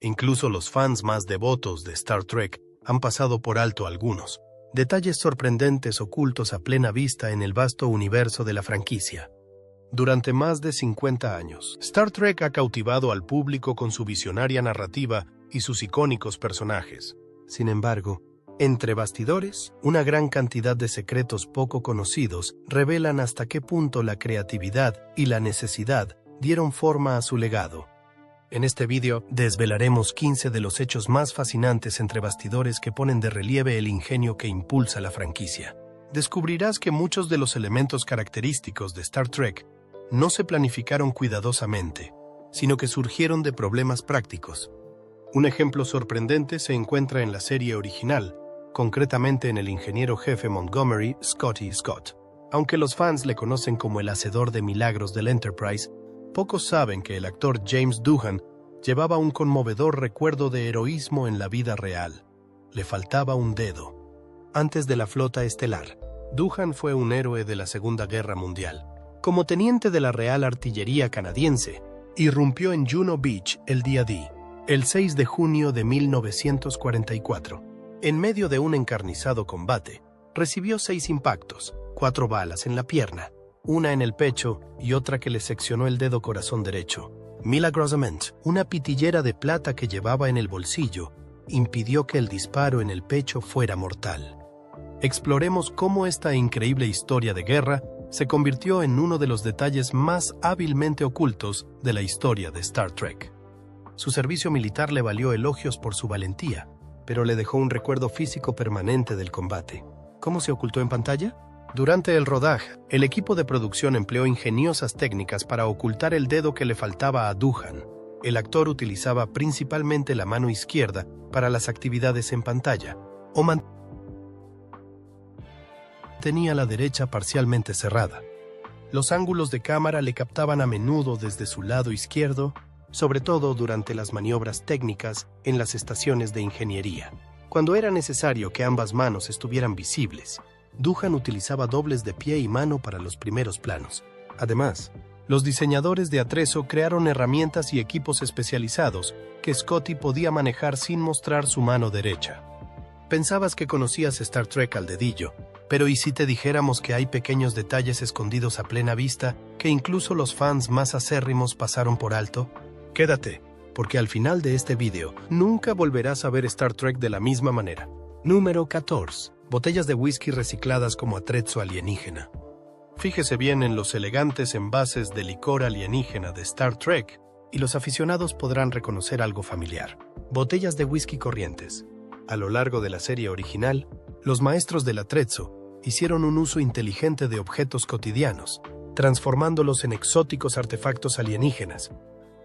Incluso los fans más devotos de Star Trek han pasado por alto algunos detalles sorprendentes ocultos a plena vista en el vasto universo de la franquicia. Durante más de 50 años, Star Trek ha cautivado al público con su visionaria narrativa y sus icónicos personajes. Sin embargo, entre bastidores, una gran cantidad de secretos poco conocidos revelan hasta qué punto la creatividad y la necesidad dieron forma a su legado. En este vídeo desvelaremos 15 de los hechos más fascinantes entre bastidores que ponen de relieve el ingenio que impulsa la franquicia. Descubrirás que muchos de los elementos característicos de Star Trek no se planificaron cuidadosamente, sino que surgieron de problemas prácticos. Un ejemplo sorprendente se encuentra en la serie original, concretamente en el ingeniero jefe Montgomery Scotty Scott. Aunque los fans le conocen como el hacedor de milagros del Enterprise, pocos saben que el actor James Doohan llevaba un conmovedor recuerdo de heroísmo en la vida real. Le faltaba un dedo. Antes de la flota estelar, Doohan fue un héroe de la Segunda Guerra Mundial. Como teniente de la Real Artillería canadiense, irrumpió en Juno Beach el día D, el 6 de junio de 1944. En medio de un encarnizado combate, recibió 6 impactos, 4 balas en la pierna, una en el pecho y otra que le seccionó el dedo corazón derecho. Milagrosamente, una pitillera de plata que llevaba en el bolsillo impidió que el disparo en el pecho fuera mortal. Exploremos cómo esta increíble historia de guerra se convirtió en uno de los detalles más hábilmente ocultos de la historia de Star Trek. Su servicio militar le valió elogios por su valentía, pero le dejó un recuerdo físico permanente del combate. ¿Cómo se ocultó en pantalla? Durante el rodaje, el equipo de producción empleó ingeniosas técnicas para ocultar el dedo que le faltaba a Doohan. El actor utilizaba principalmente la mano izquierda para las actividades en pantalla, o tenía la derecha parcialmente cerrada. Los ángulos de cámara le captaban a menudo desde su lado izquierdo, sobre todo durante las maniobras técnicas en las estaciones de ingeniería. Cuando era necesario que ambas manos estuvieran visibles, Doohan utilizaba dobles de pie y mano para los primeros planos. Además, los diseñadores de atrezo crearon herramientas y equipos especializados que Scotty podía manejar sin mostrar su mano derecha. Pensabas que conocías Star Trek al dedillo, pero ¿y si te dijéramos que hay pequeños detalles escondidos a plena vista que incluso los fans más acérrimos pasaron por alto? Quédate, porque al final de este video nunca volverás a ver Star Trek de la misma manera. Número 14. Botellas de whisky recicladas como atrezzo alienígena. Fíjese bien en los elegantes envases de licor alienígena de Star Trek y los aficionados podrán reconocer algo familiar. Botellas de whisky corrientes. A lo largo de la serie original, los maestros del atrezzo hicieron un uso inteligente de objetos cotidianos, transformándolos en exóticos artefactos alienígenas.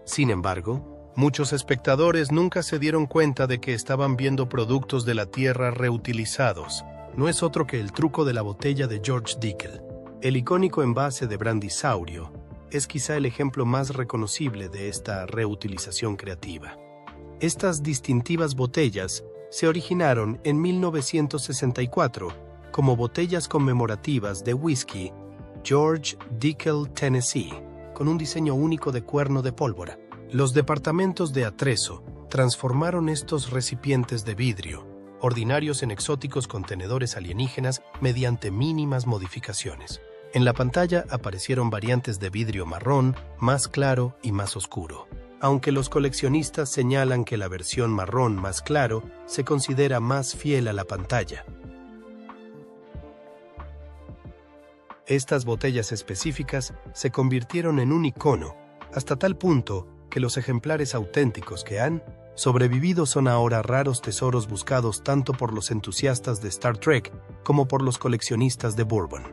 Sin embargo, muchos espectadores nunca se dieron cuenta de que estaban viendo productos de la Tierra reutilizados. No es otro que el truco de la botella de George Dickel. El icónico envase de Brandisaurio es quizá el ejemplo más reconocible de esta reutilización creativa. Estas distintivas botellas se originaron en 1964 como botellas conmemorativas de whisky George Dickel Tennessee, con un diseño único de cuerno de pólvora. Los departamentos de atrezo transformaron estos recipientes de vidrio, ordinarios en exóticos contenedores alienígenas mediante mínimas modificaciones. En la pantalla aparecieron variantes de vidrio marrón, más claro y más oscuro. Aunque los coleccionistas señalan que la versión marrón más claro se considera más fiel a la pantalla. Estas botellas específicas se convirtieron en un icono, hasta tal punto que los ejemplares auténticos que han sobrevivido son ahora raros tesoros buscados tanto por los entusiastas de Star Trek como por los coleccionistas de bourbon.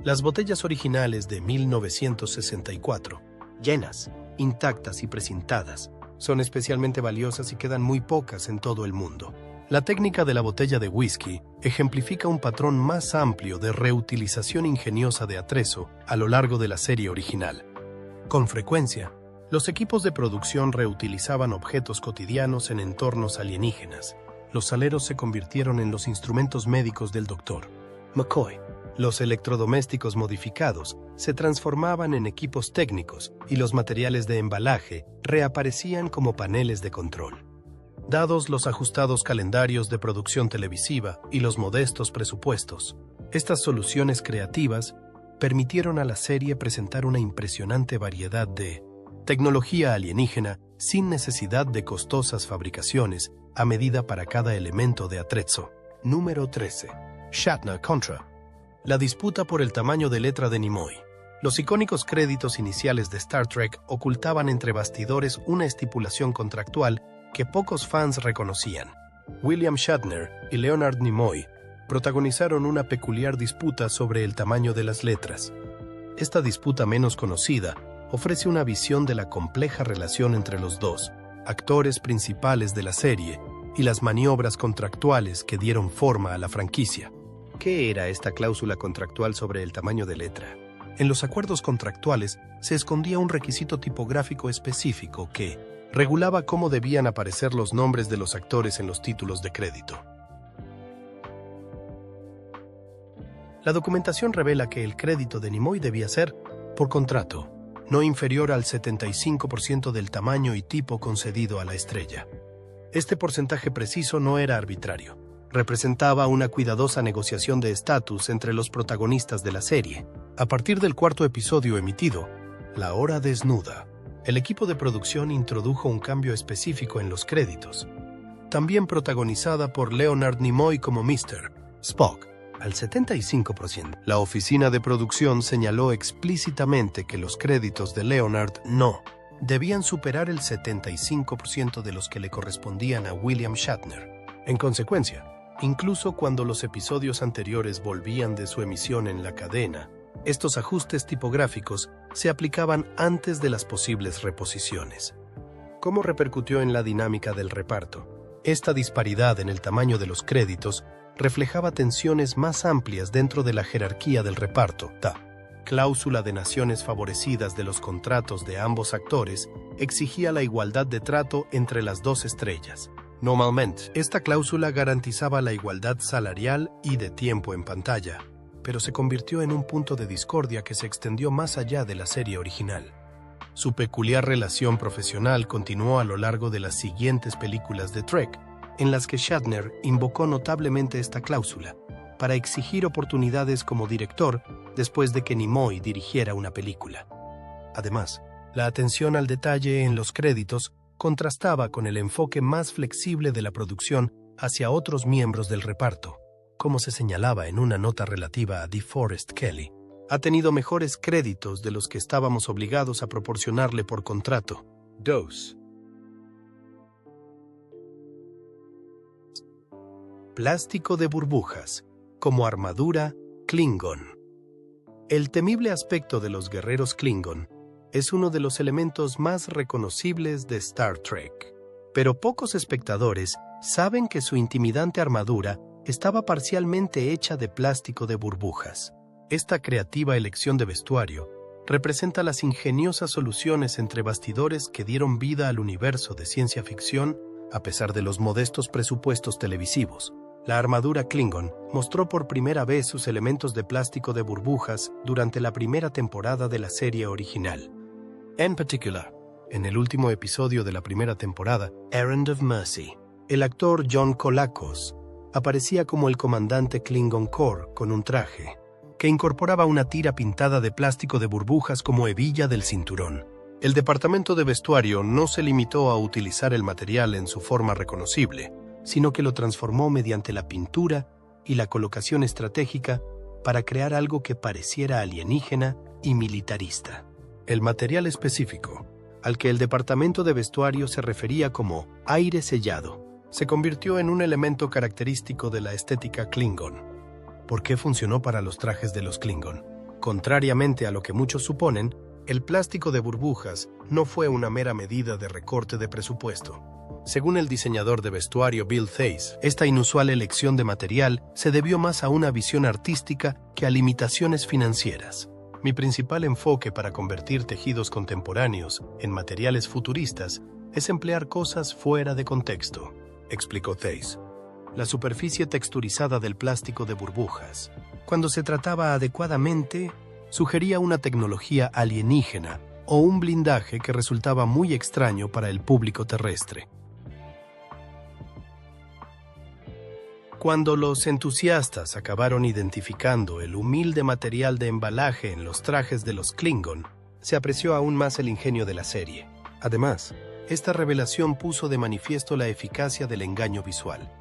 Las botellas originales de 1964, llenas, intactas y precintadas, son especialmente valiosas y quedan muy pocas en todo el mundo. La técnica de la botella de whisky ejemplifica un patrón más amplio de reutilización ingeniosa de atrezo a lo largo de la serie original. Con frecuencia, los equipos de producción reutilizaban objetos cotidianos en entornos alienígenas. Los saleros se convirtieron en los instrumentos médicos del Dr. McCoy. Los electrodomésticos modificados se transformaban en equipos técnicos y los materiales de embalaje reaparecían como paneles de control. Dados los ajustados calendarios de producción televisiva y los modestos presupuestos, estas soluciones creativas permitieron a la serie presentar una impresionante variedad de tecnología alienígena sin necesidad de costosas fabricaciones a medida para cada elemento de atrezzo. Número 13. Shatner contra la disputa por el tamaño de letra de Nimoy. Los icónicos créditos iniciales de Star Trek ocultaban entre bastidores una estipulación contractual que pocos fans reconocían. William Shatner y Leonard Nimoy protagonizaron una peculiar disputa sobre el tamaño de las letras. Esta disputa menos conocida ofrece una visión de la compleja relación entre los dos, actores principales de la serie, y las maniobras contractuales que dieron forma a la franquicia. ¿Qué era esta cláusula contractual sobre el tamaño de letra? En los acuerdos contractuales se escondía un requisito tipográfico específico que regulaba cómo debían aparecer los nombres de los actores en los títulos de crédito. La documentación revela que el crédito de Nimoy debía ser, por contrato, no inferior al 75% del tamaño y tipo concedido a la estrella. Este porcentaje preciso no era arbitrario. Representaba una cuidadosa negociación de estatus entre los protagonistas de la serie. A partir del cuarto episodio emitido, La Hora Desnuda, el equipo de producción introdujo un cambio específico en los créditos. También protagonizada por Leonard Nimoy como Mr. Spock, al 75%. La oficina de producción señaló explícitamente que los créditos de Leonard no debían superar el 75% de los que le correspondían a William Shatner. En consecuencia, incluso cuando los episodios anteriores volvían de su emisión en la cadena, estos ajustes tipográficos se aplicaban antes de las posibles reposiciones. ¿Cómo repercutió en la dinámica del reparto? Esta disparidad en el tamaño de los créditos reflejaba tensiones más amplias dentro de la jerarquía del reparto. La cláusula de naciones favorecidas de los contratos de ambos actores exigía la igualdad de trato entre las dos estrellas. Normalmente, esta cláusula garantizaba la igualdad salarial y de tiempo en pantalla, pero se convirtió en un punto de discordia que se extendió más allá de la serie original. Su peculiar relación profesional continuó a lo largo de las siguientes películas de Trek, en las que Shatner invocó notablemente esta cláusula para exigir oportunidades como director después de que Nimoy dirigiera una película. Además, la atención al detalle en los créditos contrastaba con el enfoque más flexible de la producción hacia otros miembros del reparto. Como se señalaba en una nota relativa a DeForest Kelley, ha tenido mejores créditos de los que estábamos obligados a proporcionarle por contrato. 2. Plástico de burbujas, como armadura Klingon. El temible aspecto de los guerreros Klingon es uno de los elementos más reconocibles de Star Trek, pero pocos espectadores saben que su intimidante armadura estaba parcialmente hecha de plástico de burbujas. Esta creativa elección de vestuario representa las ingeniosas soluciones entre bastidores que dieron vida al universo de ciencia ficción a pesar de los modestos presupuestos televisivos. La armadura Klingon mostró por primera vez sus elementos de plástico de burbujas durante la primera temporada de la serie original. En particular, en el último episodio de la primera temporada, Errand of Mercy, el actor John Colicos aparecía como el comandante Klingon Core con un traje que incorporaba una tira pintada de plástico de burbujas como hebilla del cinturón. El departamento de vestuario no se limitó a utilizar el material en su forma reconocible, sino que lo transformó mediante la pintura y la colocación estratégica para crear algo que pareciera alienígena y militarista. El material específico, al que el departamento de vestuario se refería como aire sellado, se convirtió en un elemento característico de la estética Klingon. ¿Por qué funcionó para los trajes de los Klingon? Contrariamente a lo que muchos suponen, el plástico de burbujas no fue una mera medida de recorte de presupuesto. Según el diseñador de vestuario Bill Theiss, esta inusual elección de material se debió más a una visión artística que a limitaciones financieras. Mi principal enfoque para convertir tejidos contemporáneos en materiales futuristas es emplear cosas fuera de contexto, explicó Theiss. La superficie texturizada del plástico de burbujas, cuando se trataba adecuadamente, sugería una tecnología alienígena o un blindaje que resultaba muy extraño para el público terrestre. Cuando los entusiastas acabaron identificando el humilde material de embalaje en los trajes de los Klingon, se apreció aún más el ingenio de la serie. Además, esta revelación puso de manifiesto la eficacia del engaño visual.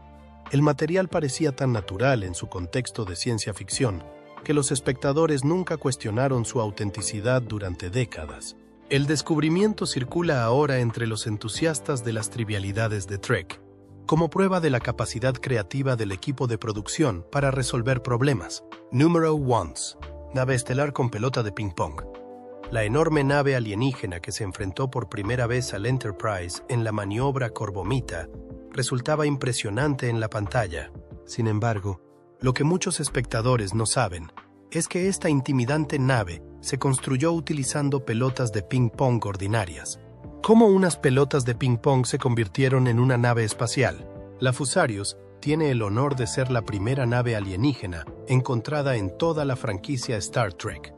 El material parecía tan natural en su contexto de ciencia ficción que los espectadores nunca cuestionaron su autenticidad durante décadas. El descubrimiento circula ahora entre los entusiastas de las trivialidades de Trek, como prueba de la capacidad creativa del equipo de producción para resolver problemas. Número 1. Nave estelar con pelota de ping-pong. La enorme nave alienígena que se enfrentó por primera vez al Enterprise en la maniobra Corbomita resultaba impresionante en la pantalla. Sin embargo, lo que muchos espectadores no saben es que esta intimidante nave se construyó utilizando pelotas de ping-pong ordinarias. ¿Cómo unas pelotas de ping-pong se convirtieron en una nave espacial? La Fusarius tiene el honor de ser la primera nave alienígena encontrada en toda la franquicia Star Trek.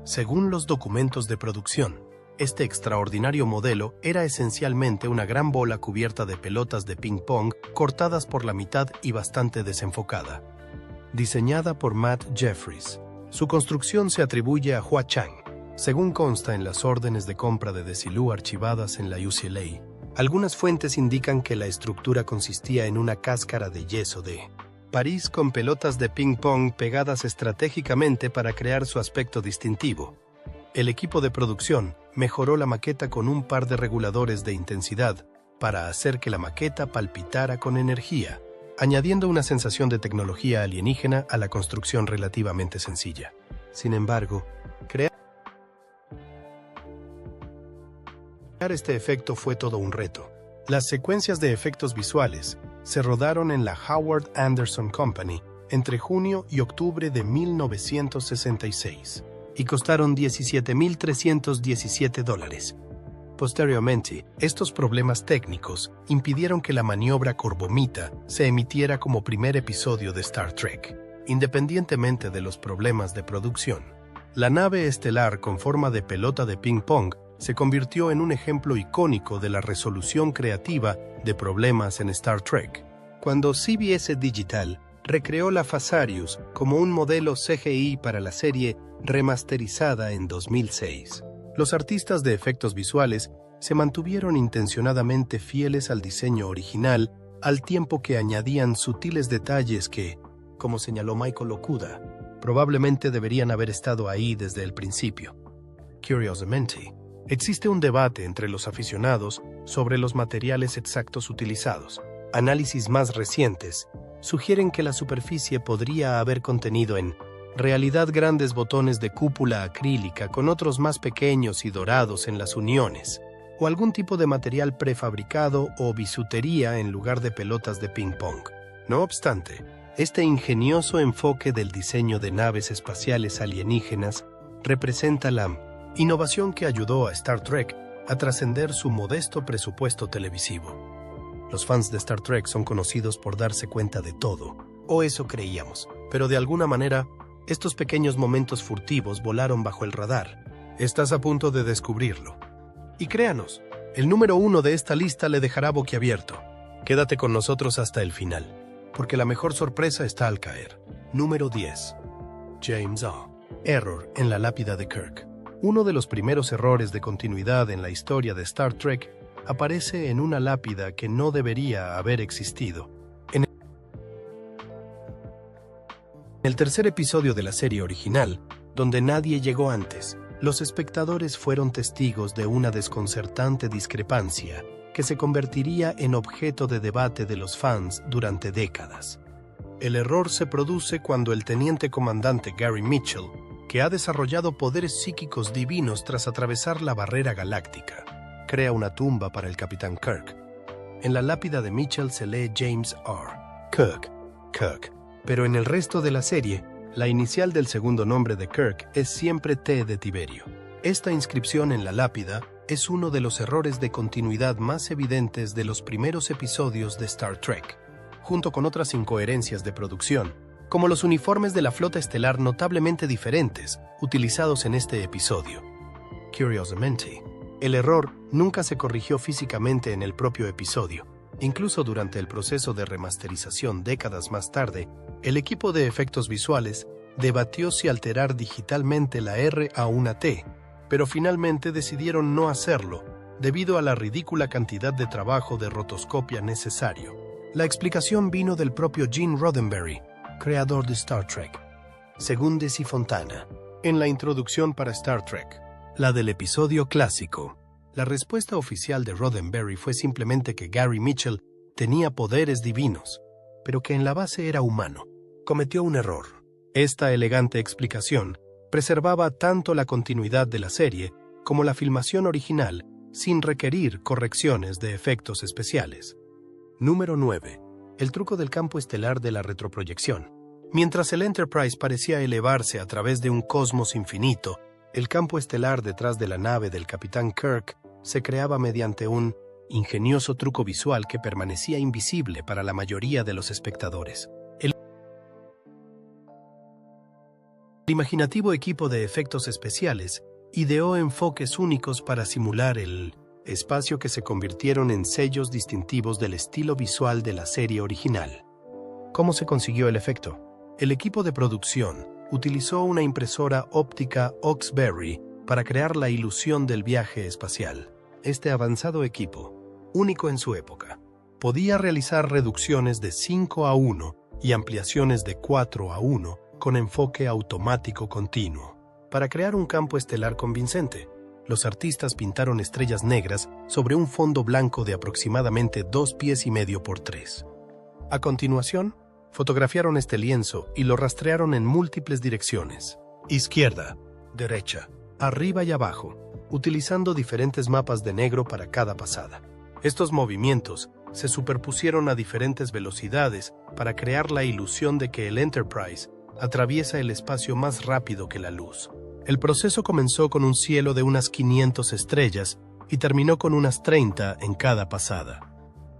Según los documentos de producción, este extraordinario modelo era esencialmente una gran bola cubierta de pelotas de ping-pong cortadas por la mitad y bastante desenfocada. Diseñada por Matt Jeffries, su construcción se atribuye a Hua Chang. Según consta en las órdenes de compra de Desilu archivadas en la UCLA, algunas fuentes indican que la estructura consistía en una cáscara de yeso de París con pelotas de ping-pong pegadas estratégicamente para crear su aspecto distintivo. El equipo de producción mejoró la maqueta con un par de reguladores de intensidad para hacer que la maqueta palpitara con energía, añadiendo una sensación de tecnología alienígena a la construcción relativamente sencilla. Sin embargo, crear este efecto fue todo un reto. Las secuencias de efectos visuales se rodaron en la Howard Anderson Company entre junio y octubre de 1966 y costaron $17,317. Posteriormente, estos problemas técnicos impidieron que la maniobra Corbomita se emitiera como primer episodio de Star Trek. Independientemente de los problemas de producción, la nave estelar con forma de pelota de ping-pong se convirtió en un ejemplo icónico de la resolución creativa de problemas en Star Trek. Cuando CBS Digital recreó la Fusarius como un modelo CGI para la serie remasterizada en 2006, los artistas de efectos visuales se mantuvieron intencionadamente fieles al diseño original al tiempo que añadían sutiles detalles que, como señaló Michael Okuda, probablemente deberían haber estado ahí desde el principio. Curiosamente, existe un debate entre los aficionados sobre los materiales exactos utilizados. Análisis más recientes sugieren que la superficie podría haber contenido en realidad grandes botones de cúpula acrílica con otros más pequeños y dorados en las uniones, o algún tipo de material prefabricado o bisutería en lugar de pelotas de ping-pong. No obstante, este ingenioso enfoque del diseño de naves espaciales alienígenas representa la innovación que ayudó a Star Trek a trascender su modesto presupuesto televisivo. Los fans de Star Trek son conocidos por darse cuenta de todo, o eso creíamos, pero de alguna manera, estos pequeños momentos furtivos volaron bajo el radar. Estás a punto de descubrirlo. Y créanos, el número 1 de esta lista le dejará boquiabierto. Quédate con nosotros hasta el final, porque la mejor sorpresa está al caer. Número 10. James A. Error en la lápida de Kirk. Uno de los primeros errores de continuidad en la historia de Star Trek aparece en una lápida que no debería haber existido. En el tercer episodio de la serie original, donde nadie llegó antes, los espectadores fueron testigos de una desconcertante discrepancia que se convertiría en objeto de debate de los fans durante décadas. El error se produce cuando el teniente comandante Gary Mitchell, que ha desarrollado poderes psíquicos divinos tras atravesar la barrera galáctica, crea una tumba para el Capitán Kirk. En la lápida de Mitchell se lee James R. Kirk, pero en el resto de la serie, la inicial del segundo nombre de Kirk es siempre T de Tiberio. Esta inscripción en la lápida es uno de los errores de continuidad más evidentes de los primeros episodios de Star Trek, junto con otras incoherencias de producción, como los uniformes de la flota estelar notablemente diferentes utilizados en este episodio. Curiosamente, el error nunca se corrigió físicamente en el propio episodio, Incluso durante el proceso de remasterización décadas más tarde, el equipo de efectos visuales debatió si alterar digitalmente la R a una T, pero finalmente decidieron no hacerlo debido a la ridícula cantidad de trabajo de rotoscopia necesario. La explicación vino del propio Gene Roddenberry, creador de Star Trek. Según Desi Fontana, en la introducción para Star Trek, la del episodio clásico, la respuesta oficial de Roddenberry fue simplemente que Gary Mitchell tenía poderes divinos, pero que en la base era humano. Cometió un error. Esta elegante explicación preservaba tanto la continuidad de la serie como la filmación original sin requerir correcciones de efectos especiales. Número 9. El truco del campo estelar de la retroproyección. Mientras el Enterprise parecía elevarse a través de un cosmos infinito, el campo estelar detrás de la nave del Capitán Kirk se creaba mediante un ingenioso truco visual que permanecía invisible para la mayoría de los espectadores. El imaginativo equipo de efectos especiales ideó enfoques únicos para simular el espacio que se convirtieron en sellos distintivos del estilo visual de la serie original. ¿Cómo se consiguió el efecto? El equipo de producción utilizó una impresora óptica Oxberry para crear la ilusión del viaje espacial. Este avanzado equipo, único en su época, podía realizar reducciones de 5:1 y ampliaciones de 4:1 con enfoque automático continuo. Para crear un campo estelar convincente, los artistas pintaron estrellas negras sobre un fondo blanco de aproximadamente 2,5 pies por 3. A continuación, fotografiaron este lienzo y lo rastrearon en múltiples direcciones: izquierda, derecha, arriba y abajo, utilizando diferentes mapas de negro para cada pasada. Estos movimientos se superpusieron a diferentes velocidades para crear la ilusión de que el Enterprise atraviesa el espacio más rápido que la luz. El proceso comenzó con un cielo de unas 500 estrellas y terminó con unas 30 en cada pasada.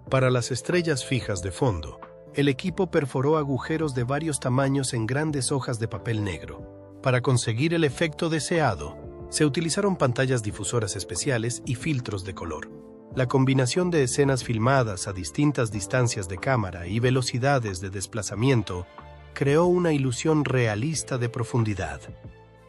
Para las estrellas fijas de fondo, el equipo perforó agujeros de varios tamaños en grandes hojas de papel negro. Para conseguir el efecto deseado, se utilizaron pantallas difusoras especiales y filtros de color. La combinación de escenas filmadas a distintas distancias de cámara y velocidades de desplazamiento creó una ilusión realista de profundidad.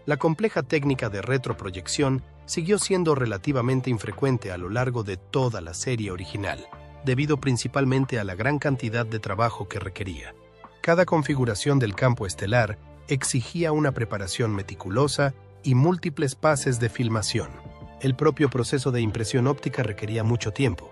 La compleja técnica de retroproyección siguió siendo relativamente infrecuente a lo largo de toda la serie original, debido principalmente a la gran cantidad de trabajo que requería. Cada configuración del campo estelar exigía una preparación meticulosa y múltiples pases de filmación. El propio proceso de impresión óptica requería mucho tiempo.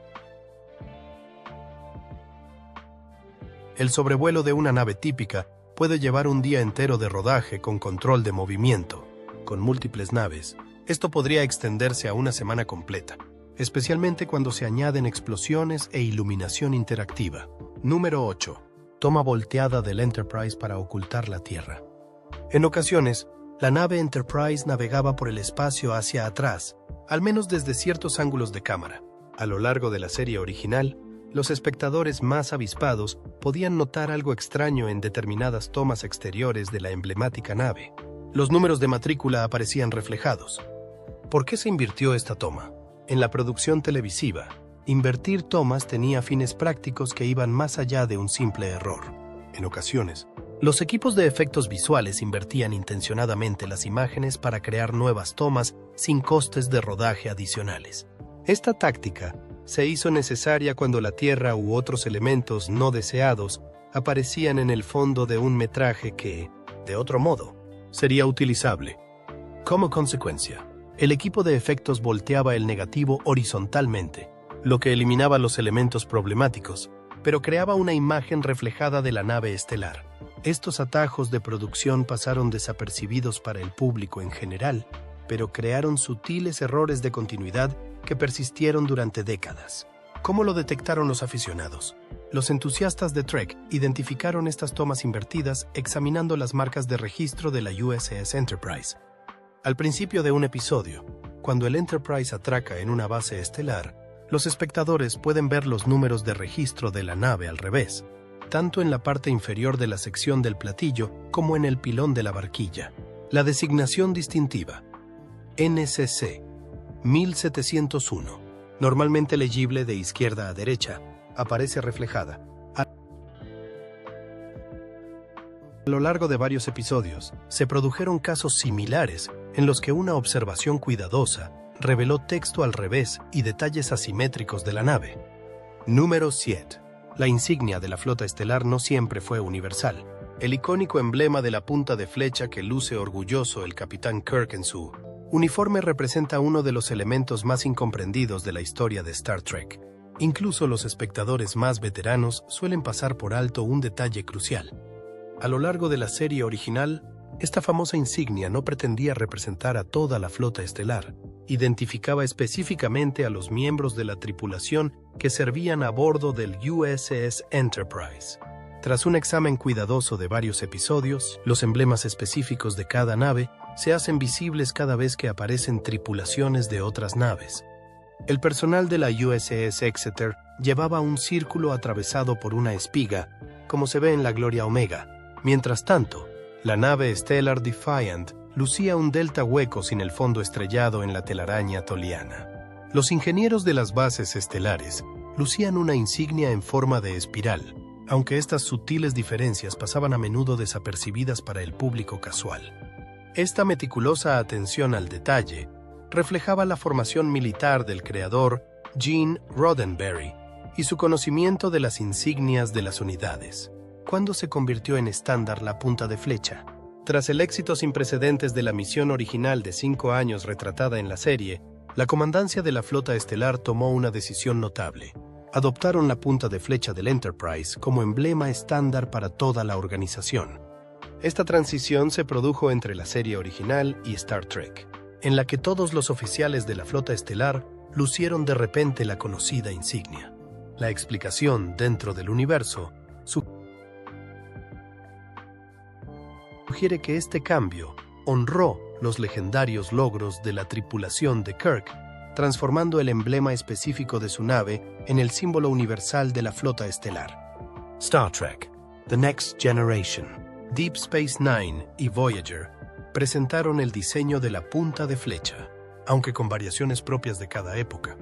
El sobrevuelo de una nave típica puede llevar un día entero de rodaje con control de movimiento. Con múltiples naves, esto podría extenderse a una semana completa, especialmente cuando se añaden explosiones e iluminación interactiva. Número 8. Toma volteada del Enterprise para ocultar la Tierra. En ocasiones, la nave Enterprise navegaba por el espacio hacia atrás, al menos desde ciertos ángulos de cámara. A lo largo de la serie original, los espectadores más avispados podían notar algo extraño en determinadas tomas exteriores de la emblemática nave. Los números de matrícula aparecían reflejados. ¿Por qué se invirtió esta toma? En la producción televisiva, invertir tomas tenía fines prácticos que iban más allá de un simple error. En ocasiones, los equipos de efectos visuales invertían intencionadamente las imágenes para crear nuevas tomas sin costes de rodaje adicionales. Esta táctica se hizo necesaria cuando la Tierra u otros elementos no deseados aparecían en el fondo de un metraje que, de otro modo, sería utilizable. Como consecuencia, el equipo de efectos volteaba el negativo horizontalmente, lo que eliminaba los elementos problemáticos, pero creaba una imagen reflejada de la nave estelar. Estos atajos de producción pasaron desapercibidos para el público en general, pero crearon sutiles errores de continuidad que persistieron durante décadas. ¿Cómo lo detectaron los aficionados? Los entusiastas de Trek identificaron estas tomas invertidas examinando las marcas de registro de la USS Enterprise. Al principio de un episodio, cuando el Enterprise atraca en una base estelar, los espectadores pueden ver los números de registro de la nave al revés, tanto en la parte inferior de la sección del platillo como en el pilón de la barquilla. La designación distintiva, NCC 1701, normalmente legible de izquierda a derecha, aparece reflejada. A lo largo de varios episodios, se produjeron casos similares en los que una observación cuidadosa reveló texto al revés y detalles asimétricos de la nave. Número 7. La insignia de la flota estelar no siempre fue universal. El icónico emblema de la punta de flecha que luce orgulloso el capitán Kirk en su uniforme representa uno de los elementos más incomprendidos de la historia de Star Trek. Incluso los espectadores más veteranos suelen pasar por alto un detalle crucial. A lo largo de la serie original, esta famosa insignia no pretendía representar a toda la flota estelar. Identificaba específicamente a los miembros de la tripulación que servían a bordo del USS Enterprise. Tras un examen cuidadoso de varios episodios, los emblemas específicos de cada nave se hacen visibles cada vez que aparecen tripulaciones de otras naves. El personal de la USS Exeter llevaba un círculo atravesado por una espiga, como se ve en la Gloria Omega. Mientras tanto, la nave Stellar Defiant lucía un delta hueco sin el fondo estrellado en la telaraña toliana. Los ingenieros de las bases estelares lucían una insignia en forma de espiral, aunque estas sutiles diferencias pasaban a menudo desapercibidas para el público casual. Esta meticulosa atención al detalle reflejaba la formación militar del creador Gene Roddenberry y su conocimiento de las insignias de las unidades. ¿Cuándo se convirtió en estándar la punta de flecha? Tras el éxito sin precedentes de la misión original de 5 años retratada en la serie, la comandancia de la flota estelar tomó una decisión notable. Adoptaron la punta de flecha del Enterprise como emblema estándar para toda la organización. Esta transición se produjo entre la serie original y Star Trek, en la que todos los oficiales de la flota estelar lucieron de repente la conocida insignia. La explicación dentro del universo sugiere que este cambio honró los legendarios logros de la tripulación de Kirk, transformando el emblema específico de su nave en el símbolo universal de la flota estelar. Star Trek: The Next Generation, Deep Space Nine y Voyager presentaron el diseño de la punta de flecha, aunque con variaciones propias de cada época.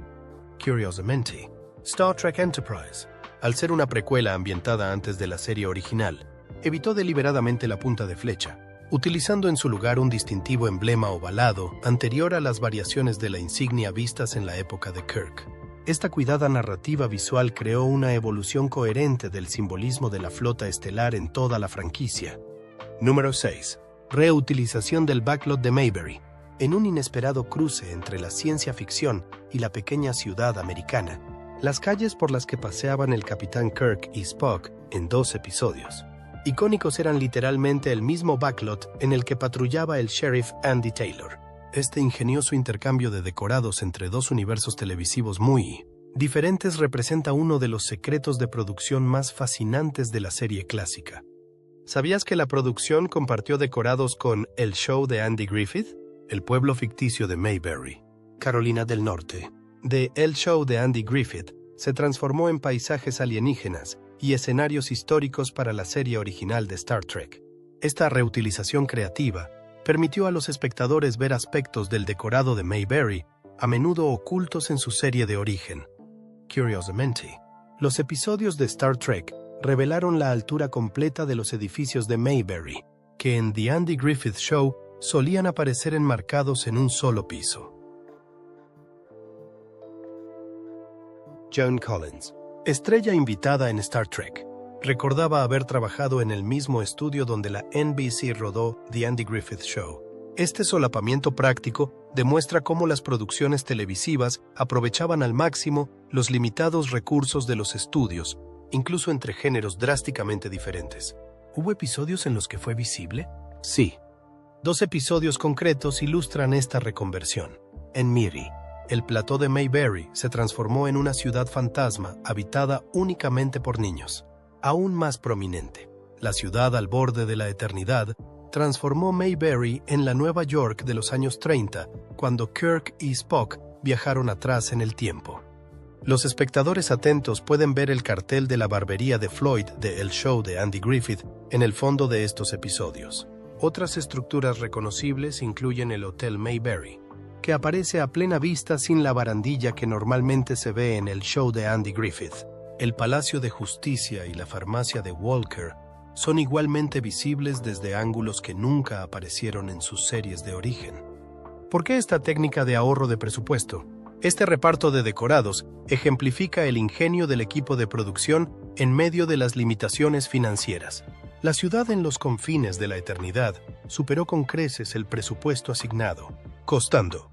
Curiosamente, Star Trek Enterprise, al ser una precuela ambientada antes de la serie original, evitó deliberadamente la punta de flecha, utilizando en su lugar un distintivo emblema ovalado anterior a las variaciones de la insignia vistas en la época de Kirk. Esta cuidada narrativa visual creó una evolución coherente del simbolismo de la flota estelar en toda la franquicia. Número 6. Reutilización del backlot de Mayberry. En un inesperado cruce entre la ciencia ficción y la pequeña ciudad americana, las calles por las que paseaban el capitán Kirk y Spock en 2 episodios icónicos eran literalmente el mismo backlot en el que patrullaba el sheriff Andy Taylor. Este ingenioso intercambio de decorados entre 2 universos televisivos muy diferentes representa uno de los secretos de producción más fascinantes de la serie clásica. ¿Sabías que la producción compartió decorados con El Show de Andy Griffith? El pueblo ficticio de Mayberry, Carolina del Norte, de El Show de Andy Griffith, se transformó en paisajes alienígenas y escenarios históricos para la serie original de Star Trek. Esta reutilización creativa permitió a los espectadores ver aspectos del decorado de Mayberry, a menudo ocultos en su serie de origen. Curiosamente, los episodios de Star Trek revelaron la altura completa de los edificios de Mayberry, que en The Andy Griffith Show solían aparecer enmarcados en un solo piso. Joan Collins, estrella invitada en Star Trek, recordaba haber trabajado en el mismo estudio donde la NBC rodó The Andy Griffith Show. Este solapamiento práctico demuestra cómo las producciones televisivas aprovechaban al máximo los limitados recursos de los estudios, incluso entre géneros drásticamente diferentes. ¿Hubo episodios en los que fue visible? Sí. 2 episodios concretos ilustran esta reconversión. En Miri, el plató de Mayberry se transformó en una ciudad fantasma habitada únicamente por niños. Aún más prominente, la ciudad al borde de la eternidad transformó Mayberry en la Nueva York de los años 30, cuando Kirk y Spock viajaron atrás en el tiempo. Los espectadores atentos pueden ver el cartel de la barbería de Floyd de El Show de Andy Griffith en el fondo de estos episodios. Otras estructuras reconocibles incluyen el Hotel Mayberry, que aparece a plena vista sin la barandilla que normalmente se ve en El Show de Andy Griffith. el Palacio de Justicia y la farmacia de Walker son igualmente visibles desde ángulos que nunca aparecieron en sus series de origen. ¿Por qué esta técnica de ahorro de presupuesto? Este reparto de decorados ejemplifica el ingenio del equipo de producción en medio de las limitaciones financieras. La ciudad en los confines de la eternidad superó con creces el presupuesto asignado, costando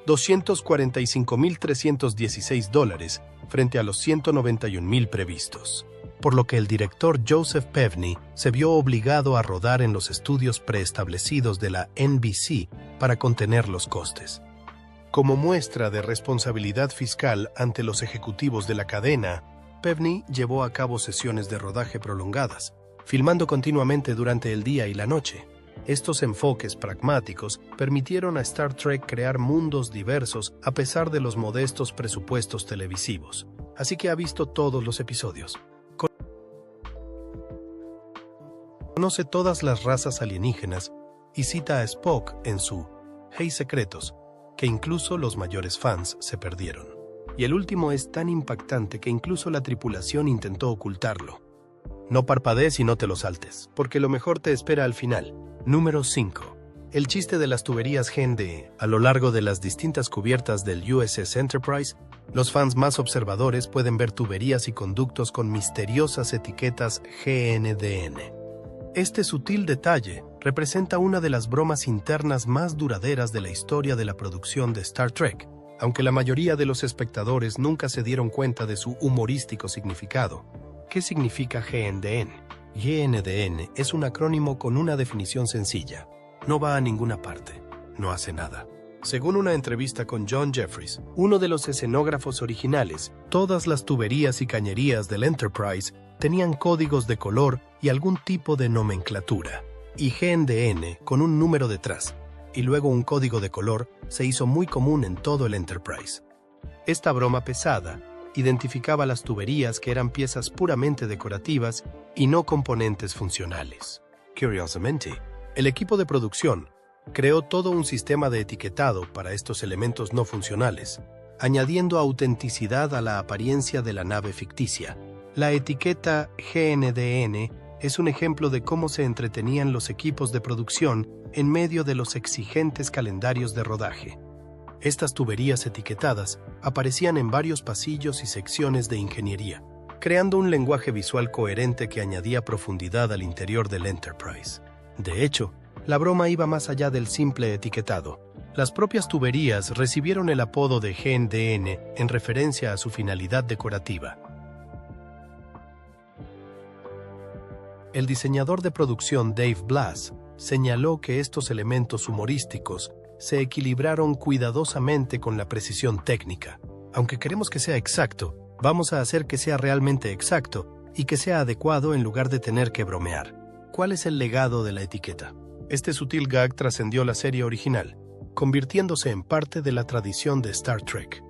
$245.316 frente a los $191.000 previstos, por lo que el director Joseph Pevney se vio obligado a rodar en los estudios preestablecidos de la NBC para contener los costes. Como muestra de responsabilidad fiscal ante los ejecutivos de la cadena, Pevney llevó a cabo sesiones de rodaje prolongadas, filmando continuamente durante el día y la noche. Estos enfoques pragmáticos permitieron a Star Trek crear mundos diversos a pesar de los modestos presupuestos televisivos. Así que ha visto todos los episodios. Conoce todas las razas alienígenas y cita a Spock en su Hey Secretos, que incluso los mayores fans se perdieron. Y el último es tan impactante que incluso la tripulación intentó ocultarlo. No parpadees y no te lo saltes, porque lo mejor te espera al final. Número 5. El chiste de las tuberías GNDE. A lo largo de las distintas cubiertas del USS Enterprise, los fans más observadores pueden ver tuberías y conductos con misteriosas etiquetas GNDN. Este sutil detalle representa una de las bromas internas más duraderas de la historia de la producción de Star Trek, aunque la mayoría de los espectadores nunca se dieron cuenta de su humorístico significado. ¿Qué significa GNDN? GNDN es un acrónimo con una definición sencilla. No va a ninguna parte, no hace nada. Según una entrevista con John Jeffries, uno de los escenógrafos originales, todas las tuberías y cañerías del Enterprise tenían códigos de color y algún tipo de nomenclatura, y GNDN con un número detrás, y luego un código de color, se hizo muy común en todo el Enterprise. Esta broma pesada identificaba las tuberías que eran piezas puramente decorativas y no componentes funcionales. Curiosamente, el equipo de producción creó todo un sistema de etiquetado para estos elementos no funcionales, añadiendo autenticidad a la apariencia de la nave ficticia. La etiqueta GNDN es un ejemplo de cómo se entretenían los equipos de producción en medio de los exigentes calendarios de rodaje. Estas tuberías etiquetadas aparecían en varios pasillos y secciones de ingeniería, creando un lenguaje visual coherente que añadía profundidad al interior del Enterprise. De hecho, la broma iba más allá del simple etiquetado. Las propias tuberías recibieron el apodo de GNDN en referencia a su finalidad decorativa. El diseñador de producción Dave Blass señaló que estos elementos humorísticos se equilibraron cuidadosamente con la precisión técnica. Aunque queremos que sea exacto, vamos a hacer que sea realmente exacto y que sea adecuado en lugar de tener que bromear. ¿Cuál es el legado de la etiqueta? Este sutil gag trascendió la serie original, convirtiéndose en parte de la tradición de Star Trek.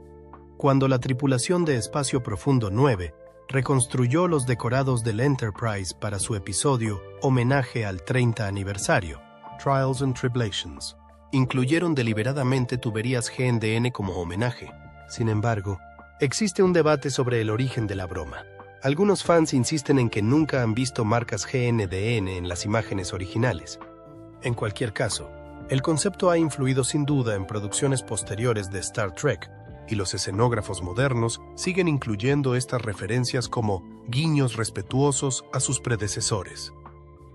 Cuando la tripulación de Espacio Profundo 9 reconstruyó los decorados del Enterprise para su episodio Homenaje al 30 aniversario, Trials and Tribulations, incluyeron deliberadamente tuberías GNDN como homenaje. Sin embargo, existe un debate sobre el origen de la broma. Algunos fans insisten en que nunca han visto marcas GNDN en las imágenes originales. En cualquier caso, el concepto ha influido sin duda en producciones posteriores de Star Trek, y los escenógrafos modernos siguen incluyendo estas referencias como guiños respetuosos a sus predecesores.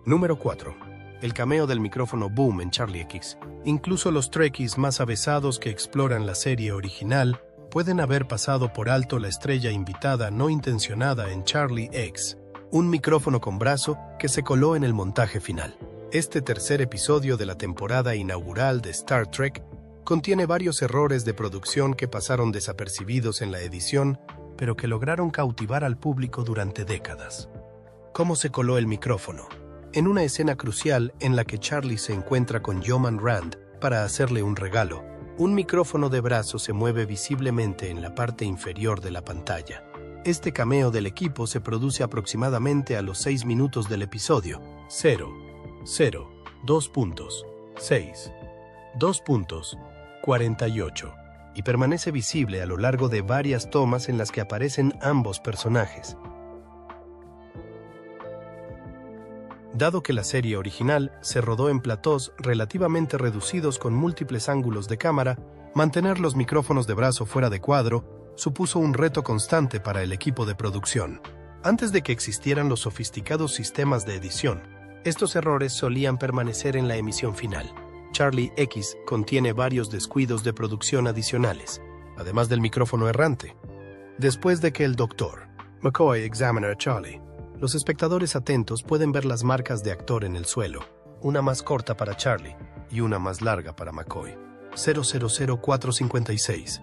Número 4. El cameo del micrófono Boom en Charlie X. Incluso los Trekkies más avesados que exploran la serie original pueden haber pasado por alto la estrella invitada no intencionada en Charlie X, un micrófono con brazo que se coló en el montaje final. Este tercer episodio de la temporada inaugural de Star Trek contiene varios errores de producción que pasaron desapercibidos en la edición, pero que lograron cautivar al público durante décadas. ¿Cómo se coló el micrófono? En una escena crucial en la que Charlie se encuentra con Yeoman Rand para hacerle un regalo, un micrófono de brazo se mueve visiblemente en la parte inferior de la pantalla. Este cameo del equipo se produce aproximadamente a los 6 minutos del episodio. 2.6, 2.48. y permanece visible a lo largo de varias tomas en las que aparecen ambos personajes. Dado que la serie original se rodó en platós relativamente reducidos con múltiples ángulos de cámara, mantener los micrófonos de brazo fuera de cuadro supuso un reto constante para el equipo de producción. Antes de que existieran los sofisticados sistemas de edición, estos errores solían permanecer en la emisión final. Charlie X contiene varios descuidos de producción adicionales, además del micrófono errante. Después de que el Dr. McCoy examina a Charlie, los espectadores atentos pueden ver las marcas de actor en el suelo, una más corta para Charlie y una más larga para McCoy. 000456.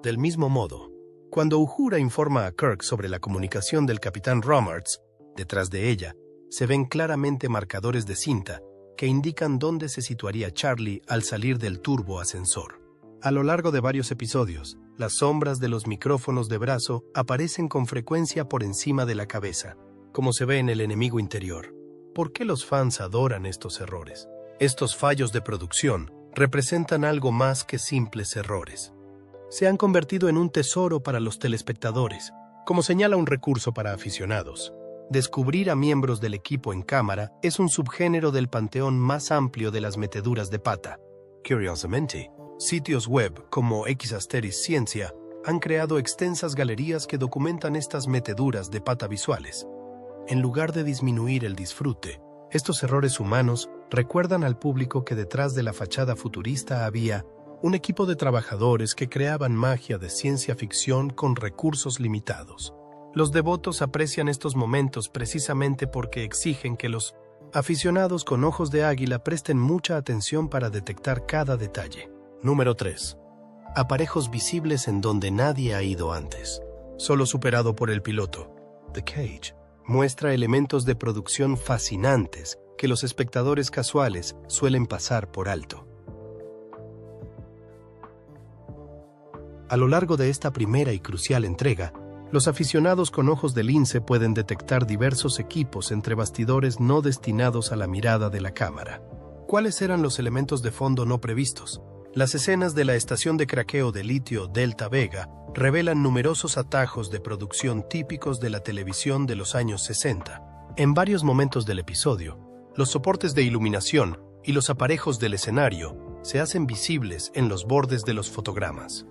Del mismo modo, cuando Uhura informa a Kirk sobre la comunicación del Capitán Romarts, detrás de ella se ven claramente marcadores de cinta que indican dónde se situaría Charlie al salir del turbo ascensor. A lo largo de varios episodios, las sombras de los micrófonos de brazo aparecen con frecuencia por encima de la cabeza, como se ve en el enemigo interior. ¿Por qué los fans adoran estos errores? Estos fallos de producción representan algo más que simples errores. Se han convertido en un tesoro para los telespectadores, como señala un recurso para aficionados. Descubrir a miembros del equipo en cámara es un subgénero del panteón más amplio de las meteduras de pata. Curiosamente, sitios web como Ciencia han creado extensas galerías que documentan estas meteduras de pata visuales. En lugar de disminuir el disfrute, estos errores humanos recuerdan al público que detrás de la fachada futurista había un equipo de trabajadores que creaban magia de ciencia ficción con recursos limitados. Los devotos aprecian estos momentos precisamente porque exigen que los aficionados con ojos de águila presten mucha atención para detectar cada detalle. Número 3. Aparejos visibles en donde nadie ha ido antes. Solo superado por el piloto. The Cage muestra elementos de producción fascinantes que los espectadores casuales suelen pasar por alto. A lo largo de esta primera y crucial entrega, los aficionados con ojos de lince pueden detectar diversos equipos entre bastidores no destinados a la mirada de la cámara. ¿Cuáles eran los elementos de fondo no previstos? Las escenas de la estación de craqueo de litio Delta Vega revelan numerosos atajos de producción típicos de la televisión de los años 60. En varios momentos del episodio, los soportes de iluminación y los aparejos del escenario se hacen visibles en los bordes de los fotogramas.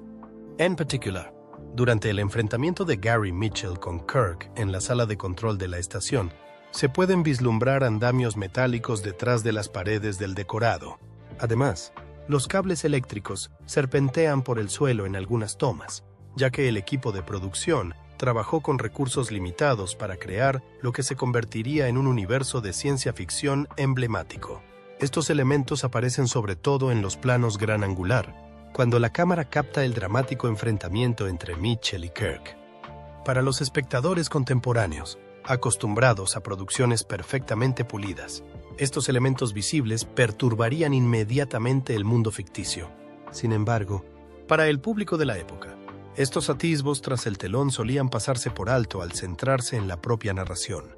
En particular, durante el enfrentamiento de Gary Mitchell con Kirk en la sala de control de la estación, se pueden vislumbrar andamios metálicos detrás de las paredes del decorado. Además, los cables eléctricos serpentean por el suelo en algunas tomas, ya que el equipo de producción trabajó con recursos limitados para crear lo que se convertiría en un universo de ciencia ficción emblemático. Estos elementos aparecen sobre todo en los planos gran angular, cuando la cámara capta el dramático enfrentamiento entre Mitchell y Kirk. Para los espectadores contemporáneos, acostumbrados a producciones perfectamente pulidas, estos elementos visibles perturbarían inmediatamente el mundo ficticio. Sin embargo, para el público de la época, estos atisbos tras el telón solían pasarse por alto al centrarse en la propia narración.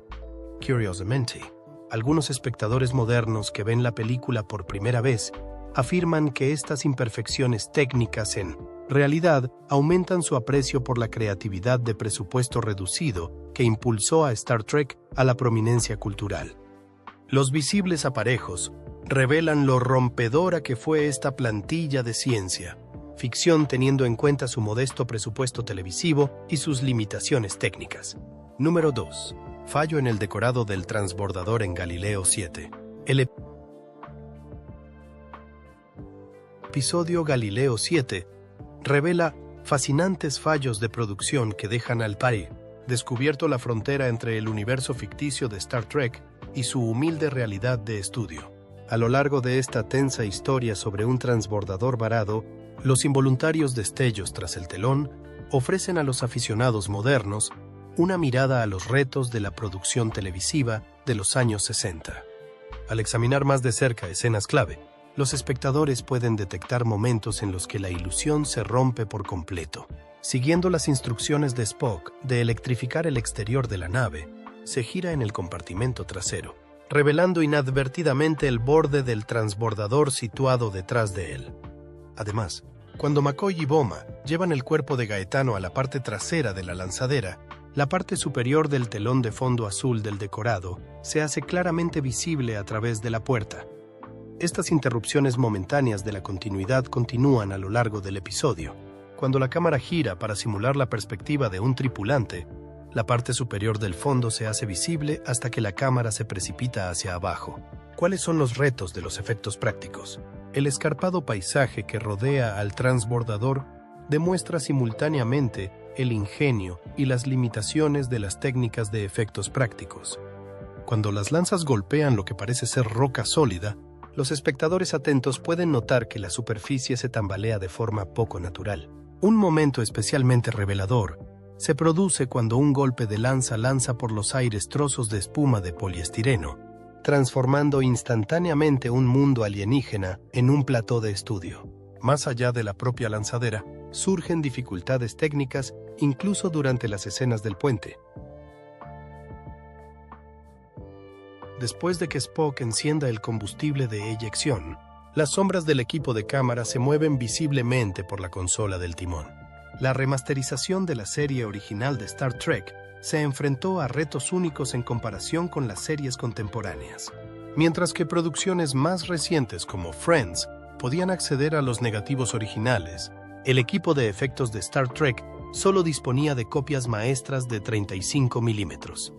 Curiosamente, algunos espectadores modernos que ven la película por primera vez afirman que estas imperfecciones técnicas en realidad aumentan su aprecio por la creatividad de presupuesto reducido que impulsó a Star Trek a la prominencia cultural. Los visibles aparejos revelan lo rompedora que fue esta plantilla de ciencia ficción teniendo en cuenta su modesto presupuesto televisivo y sus limitaciones técnicas. Número 2. Fallo en el decorado del transbordador en Galileo 7. El episodio Galileo 7 revela fascinantes fallos de producción que dejan al pair descubierto la frontera entre el universo ficticio de Star Trek y su humilde realidad de estudio. A lo largo de esta tensa historia sobre un transbordador varado, los involuntarios destellos tras el telón ofrecen a los aficionados modernos una mirada a los retos de la producción televisiva de los años 60. Al examinar más de cerca escenas clave, los espectadores pueden detectar momentos en los que la ilusión se rompe por completo. Siguiendo las instrucciones de Spock de electrificar el exterior de la nave, se gira en el compartimento trasero, revelando inadvertidamente el borde del transbordador situado detrás de él. Además, Cuando McCoy y Boma llevan el cuerpo de Gaetano a la parte trasera de la lanzadera, la parte superior del telón de fondo azul del decorado se hace claramente visible a través de la puerta. Estas interrupciones momentáneas de la continuidad continúan a lo largo del episodio. Cuando la cámara gira para simular la perspectiva de un tripulante, la parte superior del fondo se hace visible hasta que la cámara se precipita hacia abajo. ¿Cuáles son los retos de los efectos prácticos? El escarpado paisaje que rodea al transbordador demuestra simultáneamente el ingenio y las limitaciones de las técnicas de efectos prácticos. Cuando las lanzas golpean lo que parece ser roca sólida, los espectadores atentos pueden notar que la superficie se tambalea de forma poco natural. Un momento especialmente revelador se produce cuando un golpe de lanza por los aires trozos de espuma de poliestireno, transformando instantáneamente un mundo alienígena en un plató de estudio. Más allá de la propia lanzadera, surgen dificultades técnicas incluso durante las escenas del puente. Después de que Spock encienda el combustible de eyección, las sombras del equipo de cámara se mueven visiblemente por la consola del timón. La remasterización de la serie original de Star Trek se enfrentó a retos únicos en comparación con las series contemporáneas. Mientras que producciones más recientes como Friends podían acceder a los negativos originales, el equipo de efectos de Star Trek solo disponía de copias maestras de 35 milímetros.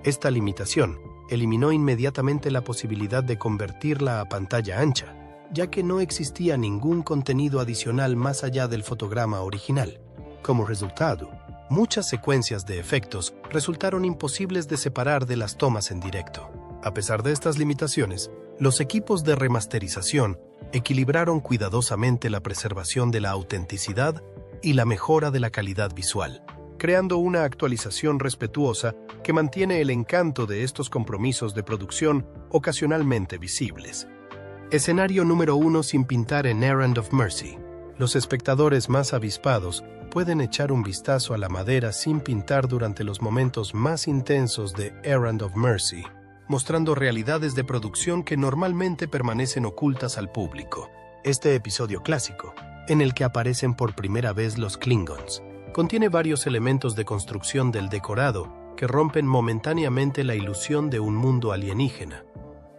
Esta limitación eliminó inmediatamente la posibilidad de convertirla a pantalla ancha, ya que no existía ningún contenido adicional más allá del fotograma original. Como resultado, muchas secuencias de efectos resultaron imposibles de separar de las tomas en directo. A pesar de estas limitaciones, los equipos de remasterización equilibraron cuidadosamente la preservación de la autenticidad y la mejora de la calidad visual, creando una actualización respetuosa que mantiene el encanto de estos compromisos de producción ocasionalmente visibles. Escenario número 1 sin pintar en Errand of Mercy. Los espectadores más avispados pueden echar un vistazo a la madera sin pintar durante los momentos más intensos de Errand of Mercy, mostrando realidades de producción que normalmente permanecen ocultas al público. Este episodio clásico, en el que aparecen por primera vez los Klingons, contiene varios elementos de construcción del decorado que rompen momentáneamente la ilusión de un mundo alienígena.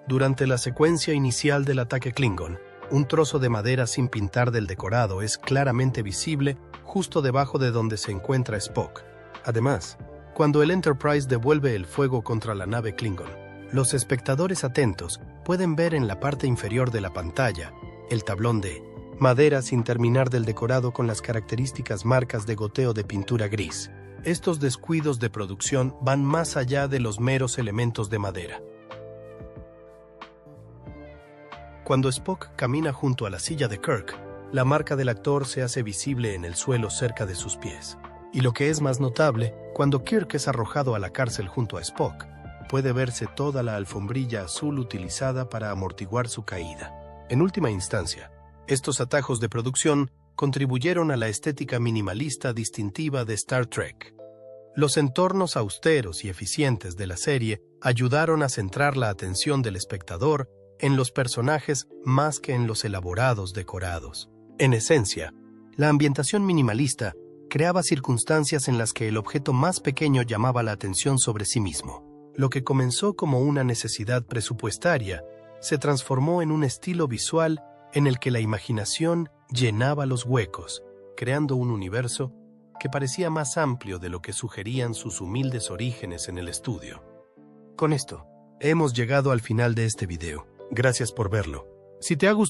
Durante la secuencia inicial del ataque Klingon, un trozo de madera sin pintar del decorado es claramente visible justo debajo de donde se encuentra Spock. Además, cuando el Enterprise devuelve el fuego contra la nave Klingon, los espectadores atentos pueden ver en la parte inferior de la pantalla el tablón de madera sin terminar del decorado con las características marcas de goteo de pintura gris. Estos descuidos de producción van más allá de los meros elementos de madera. Cuando Spock camina junto a la silla de Kirk, la marca del actor se hace visible en el suelo cerca de sus pies. Y lo que es más notable, cuando Kirk es arrojado a la cárcel junto a Spock, puede verse toda la alfombrilla azul utilizada para amortiguar su caída. En última instancia, estos atajos de producción contribuyeron a la estética minimalista distintiva de Star Trek. Los entornos austeros y eficientes de la serie ayudaron a centrar la atención del espectador en los personajes más que en los elaborados decorados. En esencia, la ambientación minimalista creaba circunstancias en las que el objeto más pequeño llamaba la atención sobre sí mismo. Lo que comenzó como una necesidad presupuestaria se transformó en un estilo visual en el que la imaginación llenaba los huecos, creando un universo que parecía más amplio de lo que sugerían sus humildes orígenes en el estudio. Con esto, hemos llegado al final de este video. Gracias por verlo. Si te ha gustado,